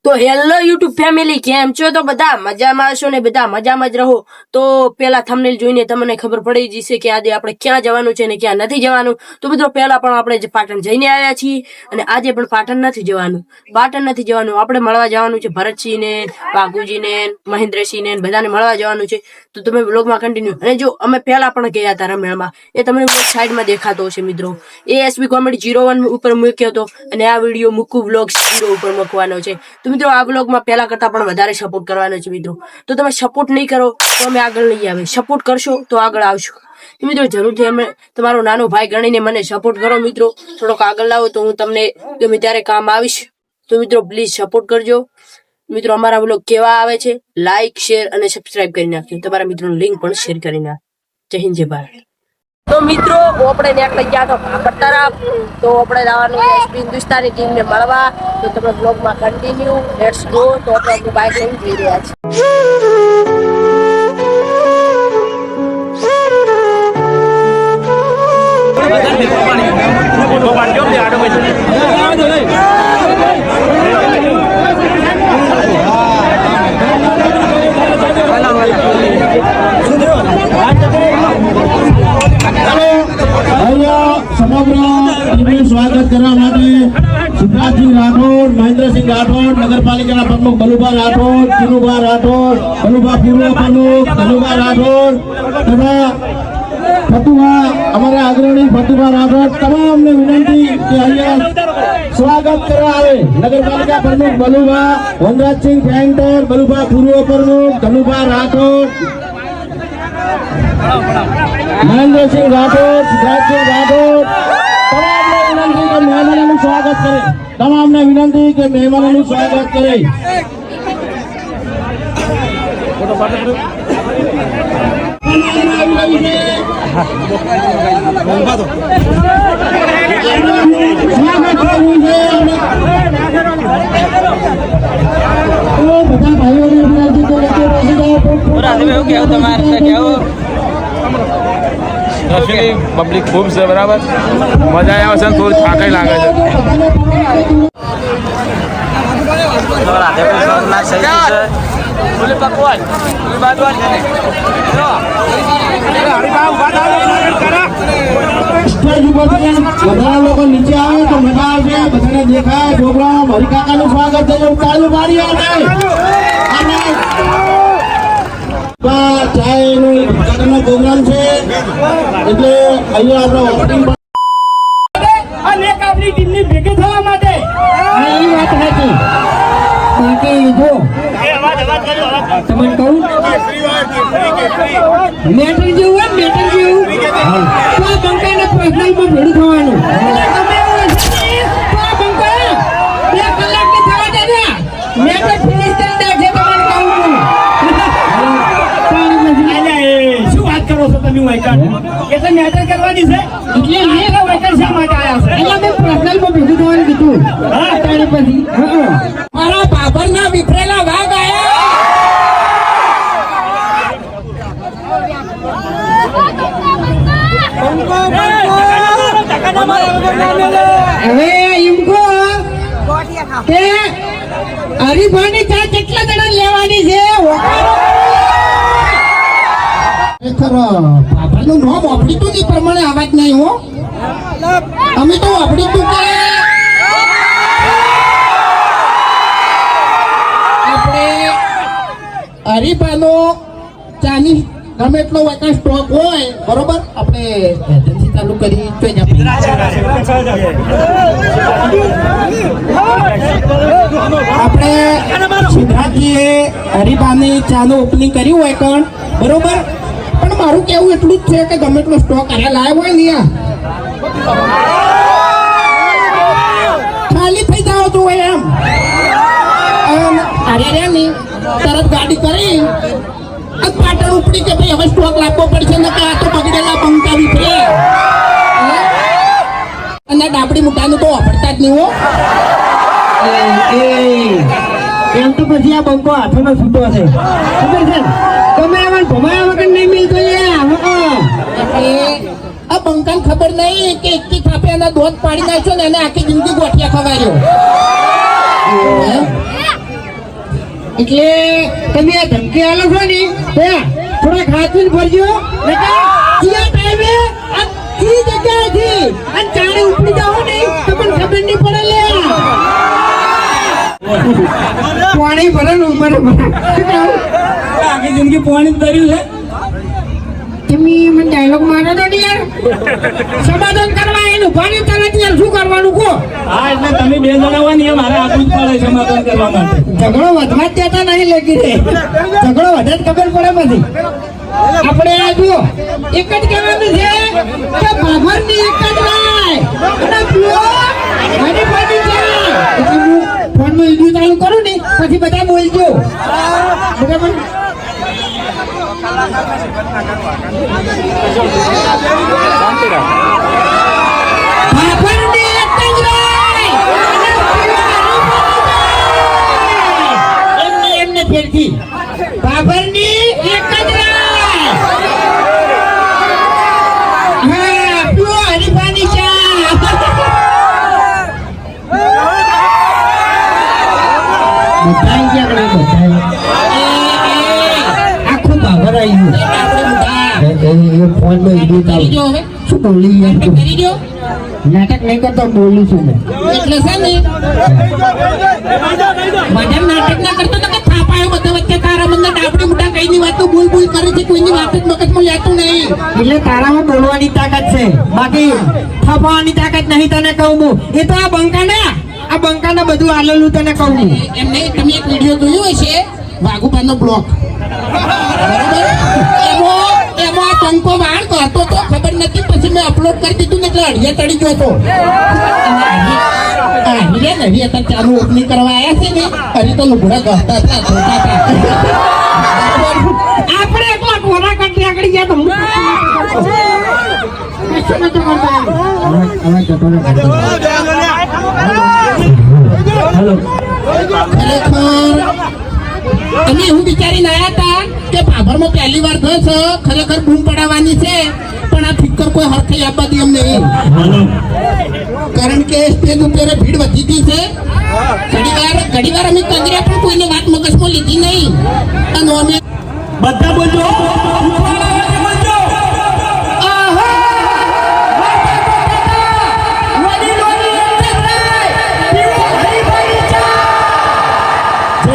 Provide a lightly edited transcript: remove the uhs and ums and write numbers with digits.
તો hello YouTube family, કેમ છો? તો બધા મજામાં હશો ને? બધા મજામાં જ રહો. તો પેલા થંબનેલ જોઈને તમને ખબર પડી જશે કે આજે આપણે ક્યાં જવાનું છે ને ક્યાં નથી જવાનું. તો મિત્રો પહેલા પણ આપણે પાટણ જઈને આવ્યા છીએ અને આજે પણ પાટણ નથી જવાનું. આપણે મળવા જવાનું છે ભરતસિંહ ને, બાગુજી ને, મહેન્દ્રસિંહ ને બધાને મળવા જવાનું છે. તો તમે બ્લોગમાં કન્ટિન્યુ. અને જો અમે પહેલા પણ ગયા હતા રમેણમાં, એ તમને સાઈડમાં દેખાતો હશે મિત્રો. એ એસબી કોમેડી 01 ઉપર મૂક્યો હતો અને આ વિડીયો મુકુ વ્લોગ્સ 0 ઉપર મૂકવાનો છે. તો મિત્રો આ બ્લોગમાં પહેલા કરતા પણ વધારે સપોર્ટ કરવાનો છે મિત્રો. તો તમે સપોર્ટ નહીં કરો તો અમે આગળ નહીં આવે, સપોર્ટ કરશો તો આગળ આવશું. તો મિત્રો જરૂરથી અમે તમારો નાનો ભાઈ ગણીને મને સપોર્ટ કરો મિત્રો. થોડોક આગળ લાવો તો હું તમને ગમે ત્યારે કામ આવીશ. તો મિત્રો પ્લીઝ સપોર્ટ કરજો મિત્રો. અમારા બ્લોગ કેવા આવે છે લાઈક, શેર અને સબસ્ક્રાઇબ કરી નાખજો. તમારા મિત્રોને લિંક પણ શેર કરી નાખ. જય હિન્દ, જય ભારત. તો મિત્રો આપણે નીકળી ગયા તો ભાગત તરફ. તો આપણે જવાનું એસપી હિન્દુસ્તાની ટીમને મળવા. તો તમે બ્લોગમાં કન્ટિન્યુ. Let's go. તો આપણે બાઇક લઈને જઈ રહ્યા છીએ. સમગ્ર સ્વાગત કરવા માટે સિદ્ધાર્થસિંહ રાઠોડ, મહેન્દ્રસિંહ રાઠોડ, નગરપાલિકાના પ્રમુખ બલુભા રાઠોડ, ચિનુભા રાઠોડ, બલુભા પૂર્વ પ્રમુખ ધનુભા રાઠોડ તથા ફતુભા, અમારા અગ્રણી ફતુભા રાઠોડ, તમામને વિનંતી કે અહીંયા સ્વાગત કરવા આવે. નગરપાલિકા પ્રમુખ બલુભા, વનરાજસિંહ પેન્ટર, બલુભા પૂર્વ પ્રમુખ ધનુભા રાઠોડ, મહેન્દ્રસિંહ રાઠોડ, સિદ્ધાર્થસિંહ રાઠોડ, તમામને વિનંતી કે મહેમાનોનું સ્વાગત કરે. બધા ભાઈઓને પબ્લિક ખૂબ છે, બરાબર મજા આવે છે, થોડું થાકાઈ લાગે છે. બધા લોકો નીચે આવે તો મજા આવશે, બધાને દેખાય પ્રોગ્રામ. હરિકાકાનું સ્વાગત છે. ચાલુ પાડી ચાયનો પ્રોગ્રામ છે એટલે અહીંયા આપણે ઓપનિંગ આપણી ટીમની ભેગી થવા માટે એ વાત હતી. બાકી જો તમને કહું મેટર જેવું હોય, મેટર જેવું તો આ બંકાને પર્સનલમાં ભેડું થવાનું. બે કલાકની થવા દે ને મેટર ફિનિશ કરી નાખે. શું વાત કરો છો તમે? એટલે મેટર કરવાની છે એટલે વેકર શા માટે આવ્યા છે? એટલે મેં પર્સનલમાં ભેગું થવાનું કીધું. હા ત્યારે પછી મારા બાબરના વિફરેલા વાઘ આયા. હવે એમ કહો કે હરીફાની ચા કેટલા જણા લેવાની છે? બાબાનું નામ ઓપડીતું જ પ્રમાણે અવાજ નહીં હો. અમે તો ઓપડીતું કે આપણે હરીફાનો ચાની ગમે એટલો વેકન સ્ટોક હોય બરોબર, આપણે એજન્સી ચાલુ કરી આપણે સિદ્ધાર્થજીએ હરીફાની ચાનું ઓપનિંગ કર્યું હોય કણ બરોબર. પણ મારું કેવું એટલું જ છે કે ગમે એટલો સ્ટોક અરે લાવ્યો હોય ને ખાલી થઈ જાવ તો એમ અરે રે ની તરત ગાડી કરી પાટણ ઉપડી કે ભાઈ હવે સ્ટોક લાવવો પડશે ને કે આ તો બગડેલા બંકા વિફરે અને ડાબડી મુઠાનું તો વાપરતા જ નહીં હો. એમ તો પછી આ બંકો હાથોમાં છૂટો છે ખબર છે. તમે આમાં ભમાયા વગર નહીં મિલતો આ બંકાને ખબર નહીં કે એક થાપે એના દોધ પાડી નાખ્યો ને એને આખી જિંદગી ગોઠિયા ખવાયો. એટલે તમે આ ધમકી આલો છો ને થોડા ખાતું ભરજો ટાઈમે ઈ જગ્યાએથી અને ચાણે ઉપડી જાઓ ને તો પણ ખબર નહીં પડે લે પાણી ભરે ને ઉપર આખી જિંદગી પાણી જ કર્યું છે. તમે મને ડાયલોગ મારો તો યાર સમાધાન કરવા એનું પાણી તરત યાર શું કરવાનું કો હા એટલે તમે બે જણા હોય ને એ મારે આપવું જ પડે સમાધાન કરવા માટે. ઝઘડો વધવા જ દેતા નહીં લેગી રે ઝઘડો વધે જ ખબર પડે બધી આપણે આ જુઓ એક જ કહેવાનું છે કે બાબરની એક જ રાય અને પ્યો મારી પાડી છે એટલે હું ફોનમાં વિડિયો ચાલુ કરું ને પછી બધા બોલજો બરાબર શાંતિ રાખ. બાબરની એક જ રાય એમને ફેરથી બાબરની એક જ રાય હા પ્યો હરીફાની ચા બધાય ગયા બધાય આખું બાબર આવ્યું એ ફોનમાં વિડિયો ચાલુ શું બોલી યાર તું? નાટક નહીં કરતો બોલું છું મેં એટલે છે ને બધા નાટક ના કરતો તો કે થાપાયો બધા વચ્ચે તારા મને ડાબડી મોટા કઈની વાતો બોલ બોલ કરે છે કોઈની વાત જ મગજમાં લેતું નહીં એટલે તારામાં બોલવાની તાકાત છે બાકી થાપાવાની તાકાત નહીં તને કહું હું એ તો આ બંકાના બધું આલેલું તને કહું હું એમને તમે એક વિડિયો જોયો હશે વાઘુબાનો બ્લોક બરાબર એમાં ટંકો વાળ કરતો તો ખબર નથી પછી મેં અપલોડ કરી દીધું ને એટલે અઢિયા તળી ગયો હતો હરી હતા ચાલુ ઓપનિંગ કરવા આવ્યા છે ને હરી તો લુગડા કરતા હતા ધોતા હતા આપણે એકલા કોરા કાઢી આગળ ગયા તો અમે એવું વિચારીને આવ્યા હતા કે ભાભરમાં પહેલી વાર થશે ખરેખર બૂમ પડાવવાની છે પણ આ ફિકર કોઈ હરખી આપવા દે અમને કારણ કે સ્ટેજ ઉપર ભીડ વધી ગઈ છે ઘડીવાર અમે કંગર્યા પણ કોઈને વાત મગજમાં લીધી નહીં અને અમે બધા બોલજો. જય